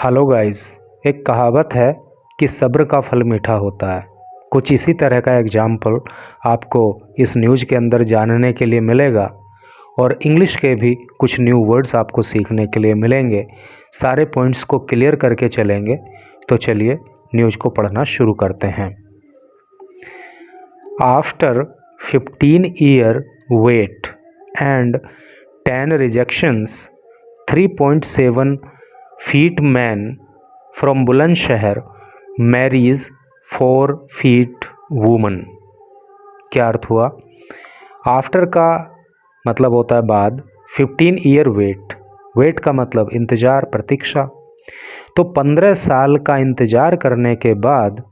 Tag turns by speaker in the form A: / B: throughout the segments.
A: Hello guys. एक कहावत है कि सब्र का फल मीठा होता है। कुछ इसी तरह का एग्जाम्पल आपको इस न्यूज़ के अंदर जानने के लिए मिलेगा और इंग्लिश के भी कुछ न्यू वर्ड्स आपको सीखने के लिए मिलेंगे। सारे पॉइंट्स को क्लियर करके चलेंगे। तो चलिए न्यूज़ को पढ़ना शुरू करते हैं। After 15-year wait and 10 rejections, 3.7 feet man from Bulandshahr marries 4 feet woman. क्या अर्थ हुआ? आफ्टर का मतलब होता है बाद, 15-year वेट का मतलब इंतज़ार, प्रतीक्षा। तो 15 साल का इंतज़ार करने के बाद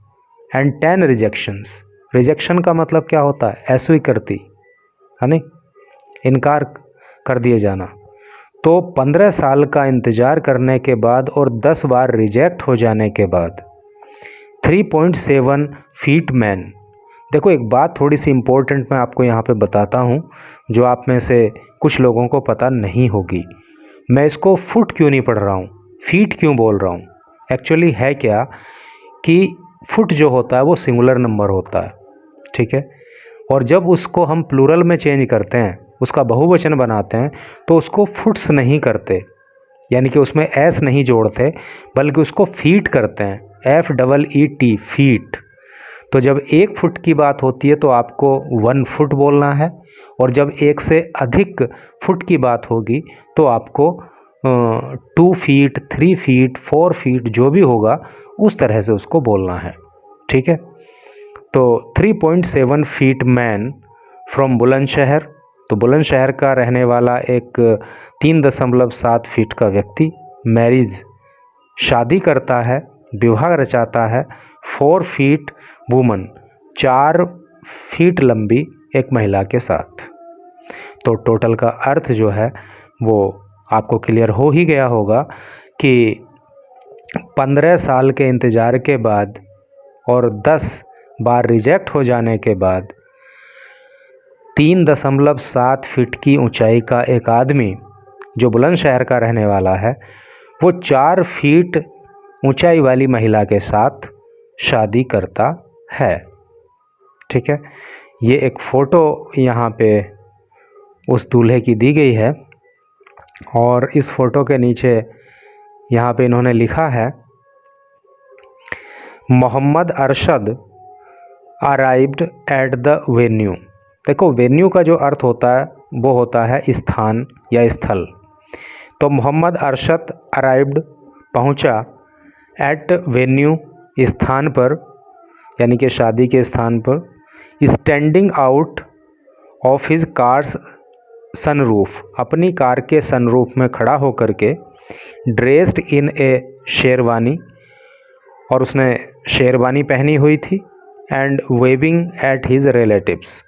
A: एंड 10 रिजेक्शंस। रिजेक्शन का मतलब क्या होता है? अस्वीकृति, है नहीं, इनकार कर दिए जाना। तो 15 साल का इंतज़ार करने के बाद और 10 बार रिजेक्ट हो जाने के बाद 3.7 फीट मैन। देखो, एक बात थोड़ी सी इम्पोर्टेंट मैं आपको यहाँ पे बताता हूँ जो आप में से कुछ लोगों को पता नहीं होगी। मैं इसको फुट क्यों नहीं पढ़ रहा हूँ, फीट क्यों बोल रहा हूँ? एक्चुअली है क्या कि फुट जो होता है वो सिंगुलर नंबर होता है, ठीक है। और जब उसको हम प्लूरल में चेंज करते हैं, उसका बहुवचन बनाते हैं, तो उसको फुट्स नहीं करते, यानी कि उसमें एस नहीं जोड़ते, बल्कि उसको फीट करते हैं, FEET, फीट। तो जब 1 फुट की बात होती है तो आपको 1 फुट बोलना है, और जब 1 से अधिक फुट की बात होगी तो आपको 2 फीट, 3 फीट, 4 फीट जो भी होगा उस तरह से उसको बोलना है, ठीक है। तो 3.7 फीट मैन फ्रॉम बुलंदशहर, तो बुलंदशहर का रहने वाला एक 3.7 फीट का व्यक्ति मैरिज, शादी करता है, विवाह रचाता है। 4 फीट वूमन, 4 फीट लंबी एक महिला के साथ। तो टोटल का अर्थ जो है वो आपको क्लियर हो ही गया होगा कि 15 साल के इंतज़ार के बाद और 10 बार रिजेक्ट हो जाने के बाद 3.7 फीट की ऊंचाई का एक आदमी जो बुलंदशहर का रहने वाला है, वो 4 फीट ऊंचाई वाली महिला के साथ शादी करता है, ठीक है। ये एक फ़ोटो यहाँ पे उस दूल्हे की दी गई है, और इस फ़ोटो के नीचे यहाँ पे इन्होंने लिखा है, Mohammed Arshad arrived at the venue. देखो, वेन्यू का जो अर्थ होता है वो होता है स्थान या स्थल। तो मोहम्मद अरशद अराइव्ड, पहुंचा, एट वेन्यू, स्थान पर, यानी कि शादी के स्थान पर, standing out of his cars sunroof, अपनी कार के सनरूफ में खड़ा होकर के, ड्रेस्ड इन ए शेरवानी, और उसने शेरवानी पहनी हुई थी, and waving at his relatives.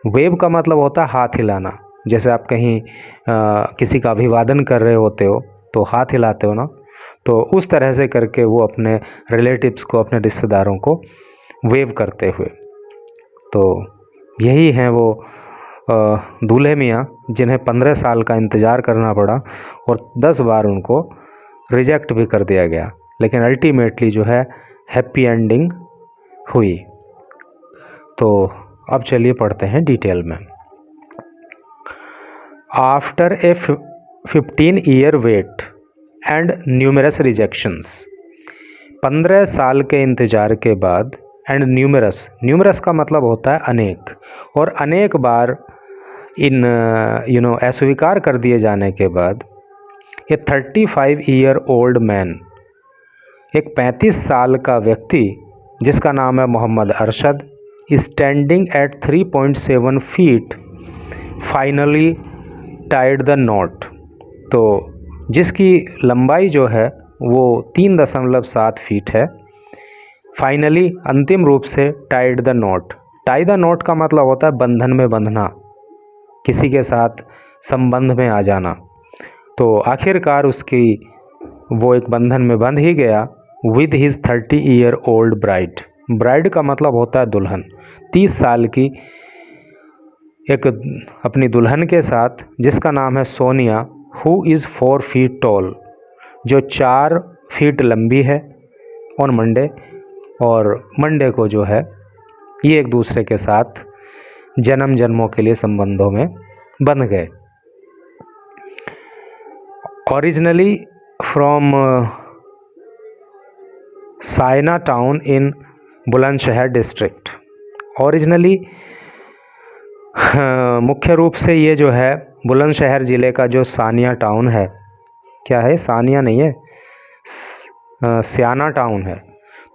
A: Wave का मतलब होता है हाथ हिलाना। जैसे आप कहीं किसी का अभिवादन कर रहे होते हो तो हाथ हिलाते हो ना, तो उस तरह से करके वो अपने रिलेटिव्स को, अपने रिश्तेदारों को वेव करते हुए। तो यही हैं वो दूल्हे मियाँ जिन्हें 15 साल का इंतज़ार करना पड़ा और 10 बार उनको रिजेक्ट भी कर दिया गया, लेकिन अल्टीमेटली जो है हैप्पी एंडिंग हुई। तो अब चलिए पढ़ते हैं डिटेल में। After a 15-year wait and numerous rejections, 15 साल के इंतज़ार के बाद, एंड न्यूमरस का मतलब होता है अनेक, और अनेक बार इन अस्वीकार कर दिए जाने के बाद, ए 35-year-old मैन, एक 35 साल का व्यक्ति जिसका नाम है Mohammed Arshad, standing at 3.7 feet, finally tied the knot. तो जिसकी लंबाई जो है वो 3.7 फीट है, फाइनली, अंतिम रूप से, Tide the not. Tie the not का मतलब होता है बंधन में बंधना, किसी के साथ संबंध में आ जाना। तो आखिरकार उसकी वो एक बंधन में बंध ही गया, with his 30-year-old bride. Bride का मतलब होता है दुल्हन। 30 साल की एक अपनी दुल्हन के साथ जिसका नाम है Sonia, who is 4 feet tall, जो 4 फीट लंबी है ऑन मंडे, और मंडे को जो है ये एक दूसरे के साथ जन्म जन्मों के लिए संबंधों में बंध गए। Originally from Saina town in Bulandshahr district. Originally मुख्य रूप से ये जो है बुलंदशहर ज़िले का जो सानिया टाउन है, क्या है, सानिया नहीं है, स्याना टाउन है।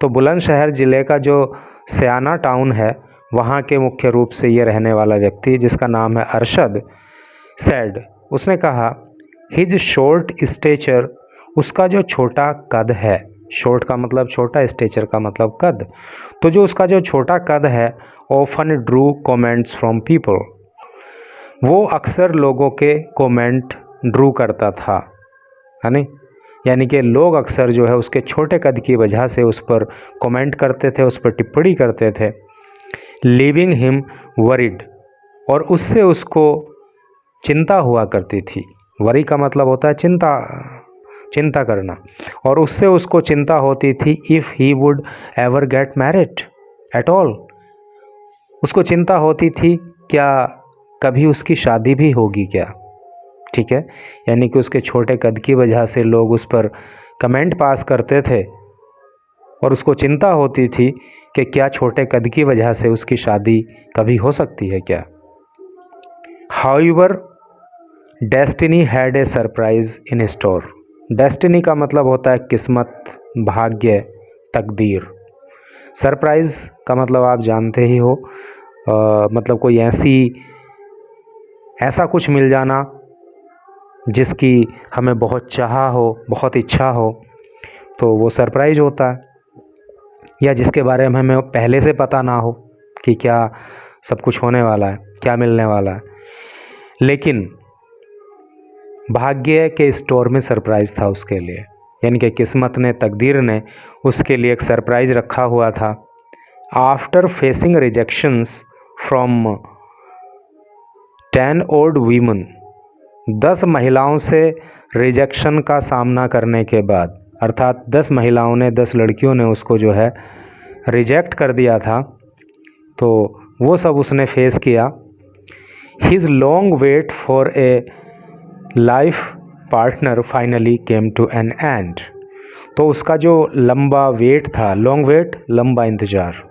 A: तो बुलंदशहर ज़िले का जो स्याना टाउन है वहाँ के मुख्य रूप से ये रहने वाला व्यक्ति जिसका नाम है अरशद सैड, उसने कहा हिज शॉर्ट स्टेचर, उसका जो छोटा कद है, शॉर्ट का मतलब छोटा, स्टेचर का मतलब कद, तो जो उसका जो छोटा कद है often Drew comments from people, वो अक्सर लोगों के कमेंट ड्रू करता था, है नहीं, यानी कि लोग अक्सर जो है उसके छोटे कद की वजह से उस पर कमेंट करते थे, उस पर टिप्पणी करते थे। लीविंग हिम वरिड, और उससे उसको चिंता हुआ करती थी। वरी का मतलब होता है चिंता करना, और उससे उसको चिंता होती थी if he would ever get married at all, उसको चिंता होती थी क्या कभी उसकी शादी भी होगी क्या, ठीक है, यानी कि उसके छोटे कद की वजह से लोग उस पर कमेंट पास करते थे और उसको चिंता होती थी कि क्या छोटे कद की वजह से उसकी शादी कभी हो सकती है क्या। However destiny had a surprise in store. Destiny का मतलब होता है किस्मत, भाग्य, तकदीर। सरप्राइज़ का मतलब आप जानते ही हो, मतलब कोई ऐसा कुछ मिल जाना जिसकी हमें बहुत चाहा हो, बहुत इच्छा हो, तो वो सरप्राइज होता है, या जिसके बारे में हमें पहले से पता ना हो कि क्या सब कुछ होने वाला है, क्या मिलने वाला है। लेकिन भाग्य के स्टोर में सरप्राइज़ था उसके लिए, यानी कि किस्मत ने, तकदीर ने उसके लिए एक सरप्राइज़ रखा हुआ था। After facing rejections from 10 old women, 10 महिलाओं से रिजेक्शन का सामना करने के बाद, अर्थात 10 महिलाओं ने, 10 लड़कियों ने उसको जो है रिजेक्ट कर दिया था, तो वो सब उसने फेस किया। His long wait for a life partner finally came to an end, तो उसका जो लंबा वेट था, लॉन्ग वेट, लंबा इंतज़ार,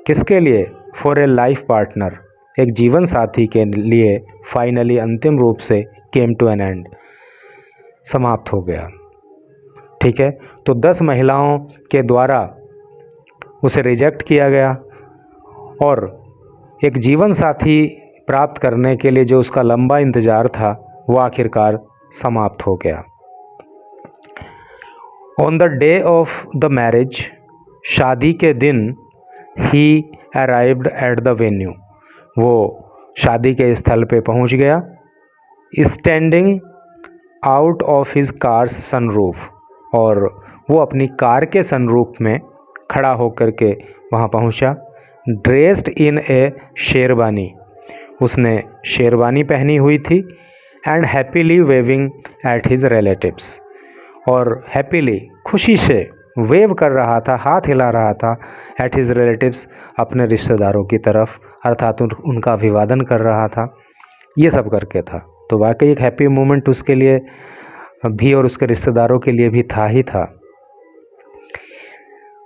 A: किसके लिए, फॉर ए लाइफ पार्टनर, एक जीवन साथी के लिए, फाइनली अंतिम रूप से, केम टू एन एंड, समाप्त हो गया, ठीक है। तो 10 महिलाओं के द्वारा उसे रिजेक्ट किया गया और एक जीवन साथी प्राप्त करने के लिए जो उसका लंबा इंतज़ार था वो आखिरकार समाप्त हो गया। On the day of the marriage, शादी के दिन, ही अराइव्ड एट द वेन्यू, वो शादी के स्थल पे पहुंच गया। Standing out of his cars sunroof, और वो अपनी कार के सनरूफ में खड़ा होकर के वहाँ पहुँचा। ड्रेस्ड इन ए शेरवानी, उसने शेरवानी पहनी हुई थी। And happily waving at his relatives, और हैप्पीली, खुशी से, वेव कर रहा था, हाथ हिला रहा था, एट हिज रिलेटिव्स, अपने रिश्तेदारों की तरफ, अर्थात उनका अभिवादन कर रहा था, ये सब करके था। तो वाकई एक हैप्पी मोमेंट उसके लिए भी और उसके रिश्तेदारों के लिए भी था ही था।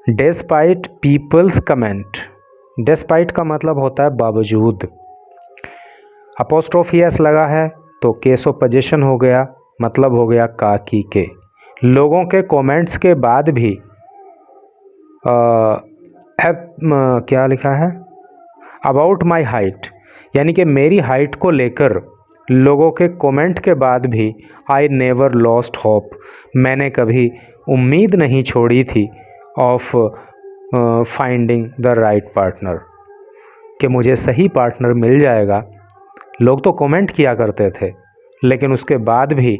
A: डेस्पाइट पीपल्स कमेंट, डेस्पाइट का मतलब होता है बावजूद, अपोस्ट्रोफी एस लगा है तो केस ऑफ पोजीशन हो गया, मतलब हो गया का की के। लोगों के कमेंट्स के बाद भी क्या लिखा है, अबाउट माई हाइट, यानी कि मेरी हाइट को लेकर लोगों के कमेंट के बाद भी, आई नेवर लॉस्ट होप, मैंने कभी उम्मीद नहीं छोड़ी थी, of finding the right partner, कि मुझे सही पार्टनर मिल जाएगा। लोग तो कमेंट किया करते थे, लेकिन उसके बाद भी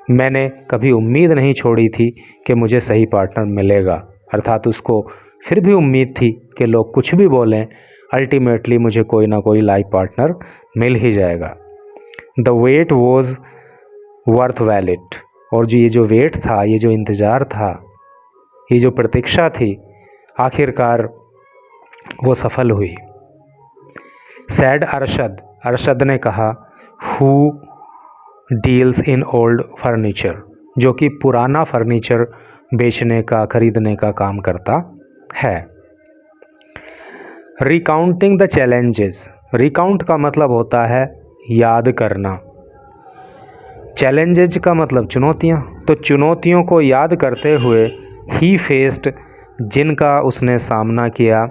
A: मैंने कभी उम्मीद नहीं छोड़ी थी कि मुझे सही पार्टनर मिलेगा, अर्थात उसको फिर भी उम्मीद थी कि लोग कुछ भी बोलें, अल्टीमेटली मुझे कोई ना कोई लाइफ पार्टनर मिल ही जाएगा। The wait was worth valid, और जो ये जो वेट था, ये जो इंतज़ार था, ये जो प्रतीक्षा थी, आखिरकार वो सफल हुई। सैड अरशद, अरशद ने कहा, who deals in old furniture, जो कि पुराना फर्नीचर बेचने का, खरीदने का काम करता है। रिकाउंटिंग द चैलेंजेस, रिकाउंट का मतलब होता है याद करना, चैलेंजेज का मतलब चुनौतियाँ। तो चुनौतियों को याद करते हुए ही फेस्ड, जिनका उसने सामना किया,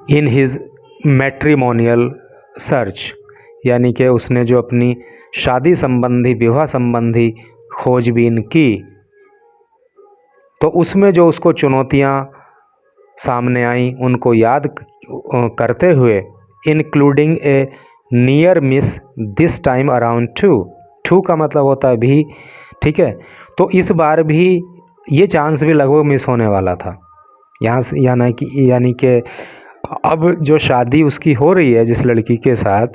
A: इन हिज मैट्रिमोनियल सर्च, यानी कि उसने जो अपनी शादी संबंधी, विवाह संबंधी खोजबीन की, तो उसमें जो उसको चुनौतियाँ सामने आई उनको याद करते हुए, including A near miss this time around two का मतलब होता है भी, ठीक है। तो इस बार भी ये चांस भी लगभग मिस होने वाला था यहाँ से, यानी कि अब जो शादी उसकी हो रही है जिस लड़की के साथ,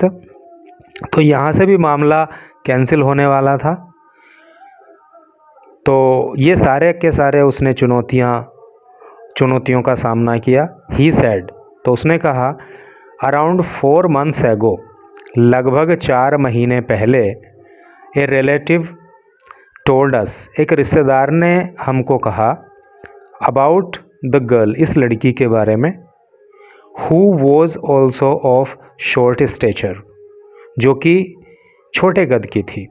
A: तो यहाँ से भी मामला कैंसिल होने वाला था। तो ये सारे के सारे उसने चुनौतियों का सामना किया। ही सेड, तो उसने कहा, अराउंड 4 months एगो, लगभग 4 महीने पहले, ए रिलेटिव टोल्ड अस, एक रिश्तेदार ने हमको कहा, अबाउट द गर्ल, इस लड़की के बारे में, who was also of short stature, जो कि छोटे कद की थी,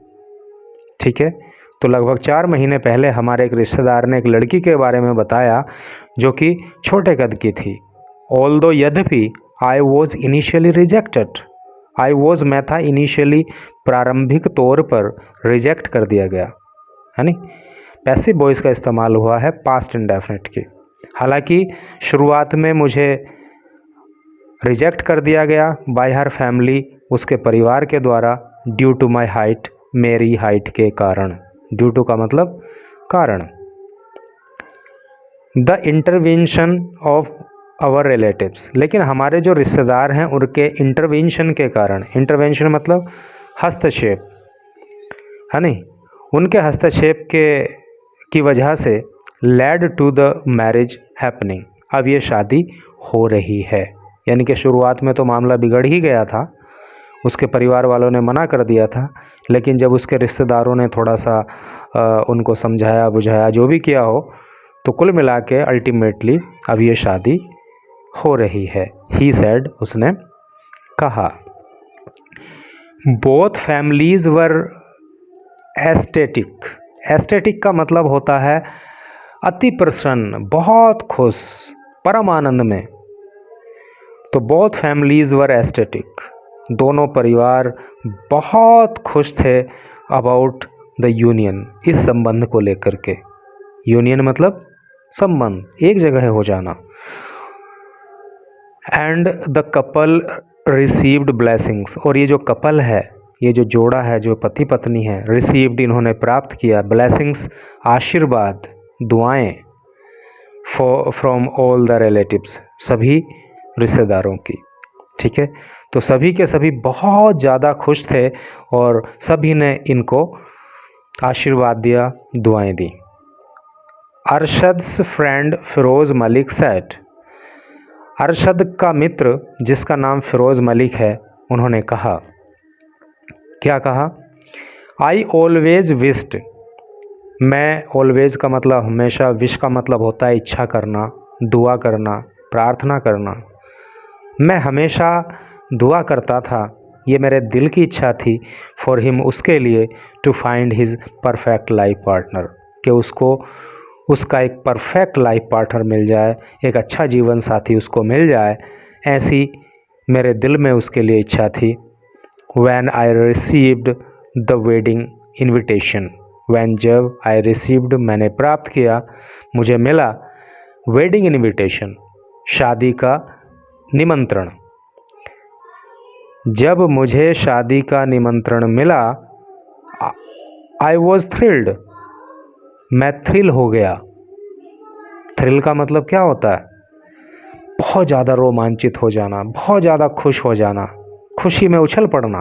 A: ठीक है। तो लगभग 4 महीने पहले हमारे एक रिश्तेदार ने एक लड़की के बारे में बताया जो कि छोटे कद की थी। ऑल्दो, यद्यपि, I was initially rejected, I was मैं था, इनिशियली प्रारंभिक तौर पर, रिजेक्ट कर दिया गया, है नहीं। पैसिव वॉइस का इस्तेमाल हुआ है पास्ट इंडेफिनिट की। हालांकि शुरुआत में मुझे रिजेक्ट कर दिया गया बाय हर फैमिली, उसके परिवार के द्वारा, ड्यू टू माई हाइट, मेरी हाइट के कारण। ड्यू टू का मतलब कारण। The intervention of our relatives, लेकिन हमारे जो रिश्तेदार हैं उनके इंटरवेंशन के कारण, इंटरवेंशन मतलब हस्तक्षेप, है नहीं, उनके हस्तक्षेप की वजह से, led to the marriage happening, अब ये शादी हो रही है। यानी कि शुरुआत में तो मामला बिगड़ ही गया था, उसके परिवार वालों ने मना कर दिया था, लेकिन जब उसके रिश्तेदारों ने थोड़ा सा उनको समझाया बुझाया, जो भी किया हो, तो कुल मिला के अल्टीमेटली अब ये शादी हो रही है। ही सेड, उसने कहा। बोथ फैमिलीज वर एस्थेटिक, एस्थेटिक का मतलब होता है अति प्रसन्न, बहुत खुश, परम आनंद में। तो बोथ फैमिलीज वर एस्थेटिक, दोनों परिवार बहुत खुश थे अबाउट द यूनियन, इस संबंध को लेकर के। यूनियन मतलब संबंध, एक जगह हो जाना। And the couple received blessings, और ये जो कपल है, ये जो जोड़ा है, जो पति पत्नी है, रिसीव्ड, इन्होंने प्राप्त किया, ब्लेसिंग्स, आशीर्वाद, दुआएं, फ्रॉम ऑल द रिलेटिव्स, सभी रिश्तेदारों की, ठीक है। तो सभी के सभी बहुत ज़्यादा खुश थे और सभी ने इनको आशीर्वाद दिया, दुआएं दी। अरशद्स फ्रेंड फिरोज़ मलिक सेट, अरशद का मित्र जिसका नाम फिरोज़ मलिक है, उन्होंने कहा, क्या कहा, आई ऑलवेज विश्ड, मैं, ऑलवेज का मतलब हमेशा, विश का मतलब होता है इच्छा करना, दुआ करना, प्रार्थना करना। मैं हमेशा दुआ करता था, ये मेरे दिल की इच्छा थी, फॉर हिम, उसके लिए, to find his perfect life partner, कि उसको उसका एक परफेक्ट लाइफ पार्टनर मिल जाए, एक अच्छा जीवन साथी उसको मिल जाए, ऐसी मेरे दिल में उसके लिए इच्छा थी। When I received the wedding invitation, when, जब, I received, मैंने प्राप्त किया, मुझे मिला, wedding invitation, शादी का निमंत्रण, जब मुझे शादी का निमंत्रण मिला, I was thrilled, मैं थ्रिल हो गया। थ्रिल का मतलब क्या होता है, बहुत ज़्यादा रोमांचित हो जाना, बहुत ज़्यादा खुश हो जाना, खुशी में उछल पड़ना।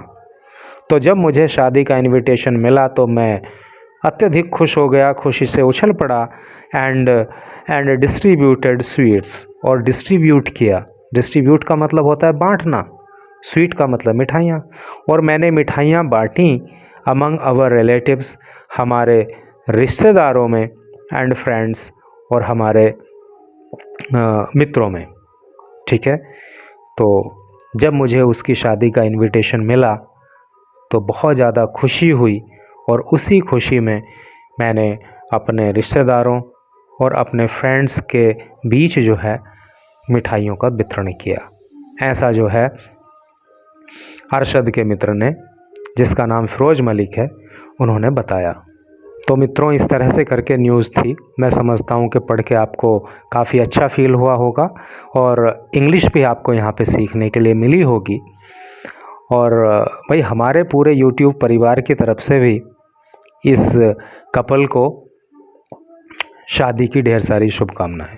A: तो जब मुझे शादी का इनविटेशन मिला तो मैं अत्यधिक खुश हो गया, खुशी से उछल पड़ा एंड डिस्ट्रीब्यूटेड स्वीट्स, और डिस्ट्रीब्यूट किया। डिस्ट्रीब्यूट का मतलब होता है बांटना, स्वीट का मतलब मिठाइयाँ, और मैंने मिठाइयाँ बांटी अमंग आवर रिलेटिव्स, हमारे रिश्तेदारों में, एंड फ्रेंड्स, और हमारे मित्रों में। ठीक है, तो जब मुझे उसकी शादी का इनविटेशन मिला तो बहुत ज़्यादा खुशी हुई, और उसी खुशी में मैंने अपने रिश्तेदारों और अपने फ्रेंड्स के बीच जो है मिठाइयों का वितरण किया। ऐसा जो है अरशद के मित्र ने, जिसका नाम फ़िरोज़ मलिक है, उन्होंने बताया। तो मित्रों, इस तरह से करके न्यूज़ थी। मैं समझता हूँ कि पढ़ के आपको काफ़ी अच्छा फील हुआ होगा, और इंग्लिश भी आपको यहाँ पे सीखने के लिए मिली होगी। और भाई, हमारे पूरे यूट्यूब परिवार की तरफ से भी इस कपल को शादी की ढेर सारी शुभकामनाएं।